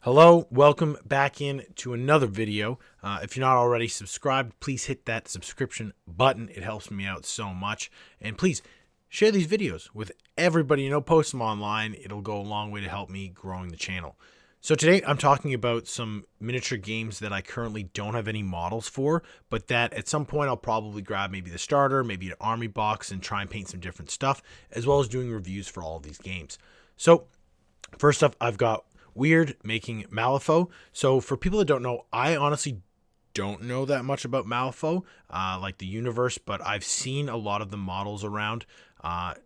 Hello, welcome back in to another video. If you're not already subscribed, please hit that subscription button. It helps me out so much. And please share these videos with everybody you know, post them online. It'll go a long way to help me growing the channel. So today I'm talking about some miniature games that I currently don't have any models for, but that at some point I'll probably grab maybe the starter, maybe an army box, and try and paint some different stuff, as well as doing reviews for all of these games. So first up, I've got Weird making Malifaux. So for people that don't know, I honestly don't know that much about Malifaux, like the universe, but I've seen a lot of the models around.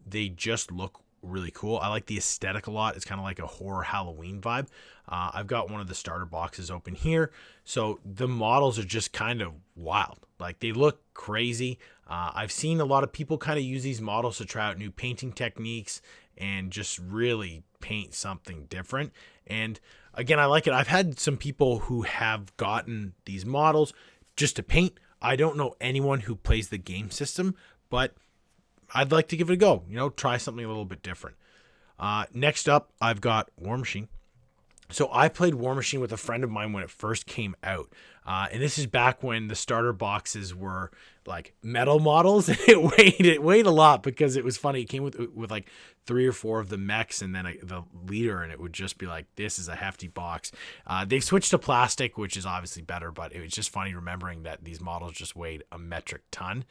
They just look really cool. I like the aesthetic a lot. It's kind of like a horror Halloween vibe. I've got one of the starter boxes open here. So the models are just kind of wild. Like they look crazy. I've seen a lot of people kind of use these models to try out new painting techniques and just really paint something different. And again, I like it. I've had some people who have gotten these models just to paint. I don't know anyone who plays the game system, but I'd like to give it a go, try something a little bit different. Next up, I've got War Machine. So I played War Machine with a friend of mine when it first came out. And this is back when the starter boxes were like metal models. It weighed a lot because it was funny. It came with like 3 or 4 of the mechs and then the leader, and it would just be like, this is a hefty box. They've switched to plastic, which is obviously better, but it was just funny remembering that these models just weighed a metric ton.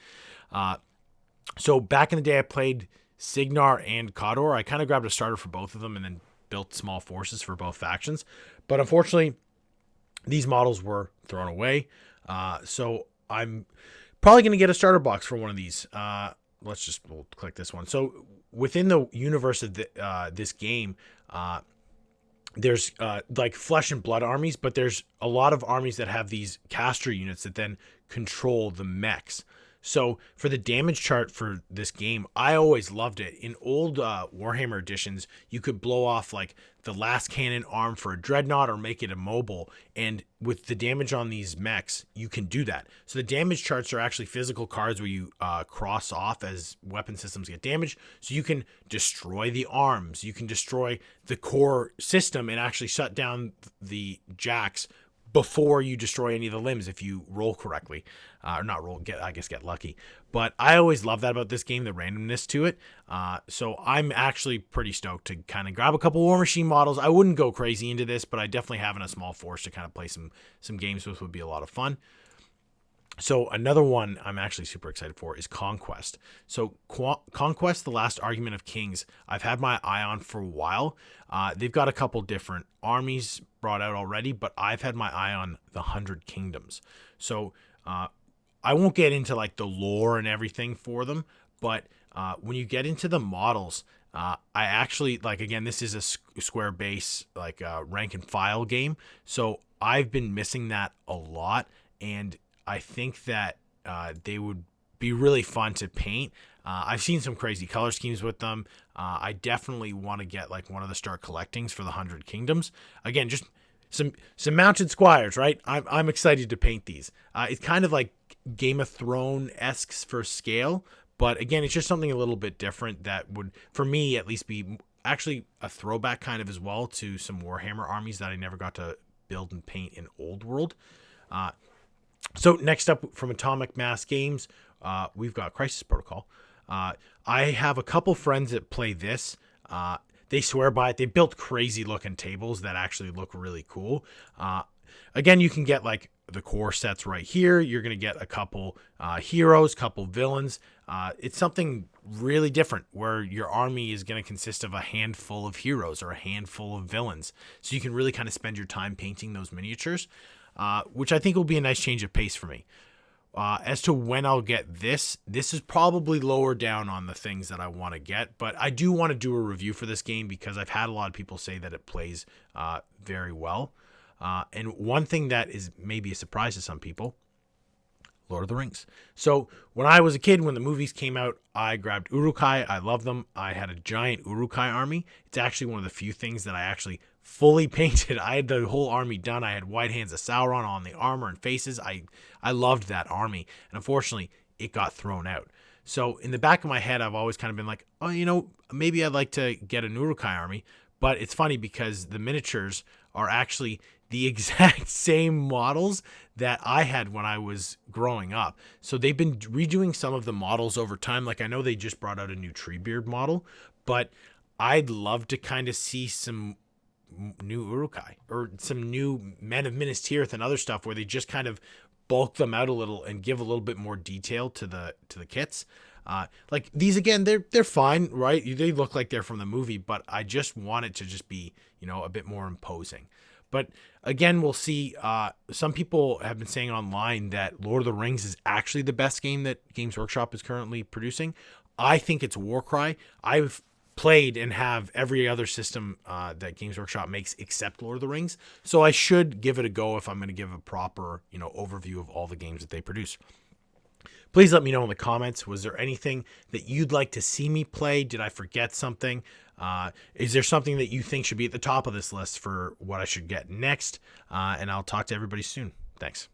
So back in the day, I played Signar and Khador. I kind of grabbed a starter for both of them and then built small forces for both factions. But unfortunately, these models were thrown away. So I'm probably going to get a starter box for one of these. We'll click this one. So within the universe of this game, there's like flesh and blood armies, but there's a lot of armies that have these caster units that then control the mechs. So for the damage chart for this game, I always loved it. In old Warhammer editions, you could blow off like the last cannon arm for a dreadnought or make it immobile. And with the damage on these mechs, you can do that. So the damage charts are actually physical cards where you cross off as weapon systems get damaged. So you can destroy the arms. You can destroy the core system and actually shut down the jacks before you destroy any of the limbs if you roll correctly. Or not roll, get lucky. But I always love that about this game, the randomness to it. So I'm actually pretty stoked to kind of grab a couple War Machine models. I wouldn't go crazy into this, but I definitely having a small force to kind of play some games with would be a lot of fun. So another one I'm actually super excited for is Conquest. So Conquest, the Last Argument of Kings, I've had my eye on for a while. They've got a couple different armies brought out already, but I've had my eye on the 100 Kingdoms. So I won't get into like the lore and everything for them, but when you get into the models, I actually like, again, this is a square base, like rank and file game. So I've been missing that a lot. And I think that they would be really fun to paint. I've seen some crazy color schemes with them. I definitely want to get like one of the start collectings for the 100 Kingdoms. Again, just some mounted squires, right? I'm excited to paint these. It's kind of like Game of Thrones-esque for scale, but again, it's just something a little bit different that would, for me at least, be actually a throwback kind of as well to some Warhammer armies that I never got to build and paint in Old World. So next up from Atomic Mass Games, we've got Crisis Protocol. I have a couple friends that play this. They swear by it. They built crazy looking tables that actually look really cool. Again, you can get like the core sets right here. You're going to get a couple heroes, couple villains. It's something really different where your army is going to consist of a handful of heroes or a handful of villains. So you can really kind of spend your time painting those miniatures. Which I think will be a nice change of pace for me. As to when I'll get this is probably lower down on the things that I want to get, but I do want to do a review for this game because I've had a lot of people say that it plays very well. And one thing that is maybe a surprise to some people, Lord of the Rings. So when I was a kid, when the movies came out, I grabbed Uruk-hai. I love them. I had a giant Uruk-hai army. It's actually one of the few things that I actually fully painted. I had the whole army done. I had White Hands of Sauron on the armor and faces. I loved that army. And unfortunately, it got thrown out. So in the back of my head, I've always kind of been like, oh, maybe I'd like to get an Uruk-hai army. But it's funny because the miniatures are actually the exact same models that I had when I was growing up. So they've been redoing some of the models over time. Like I know they just brought out a new Treebeard model, but I'd love to kind of see some new Urukai or some new Men of Minas Tirith and other stuff where they just kind of bulk them out a little and give a little bit more detail to the kits. Like these again, they're fine, right? They look like they're from the movie, but I just want it to just be, you know, a bit more imposing. But again, we'll see. Some people have been saying online that Lord of the Rings is actually the best game that Games Workshop is currently producing. I think it's Warcry. I've played and have every other system that Games Workshop makes except Lord of the Rings, so I should give it a go if I'm going to give a proper, you know, overview of all the games that they produce. Please let me know in the comments. Was there anything that you'd like to see me play? Did I forget something? Is there something that you think should be at the top of this list for what I should get next? And I'll talk to everybody soon. Thanks.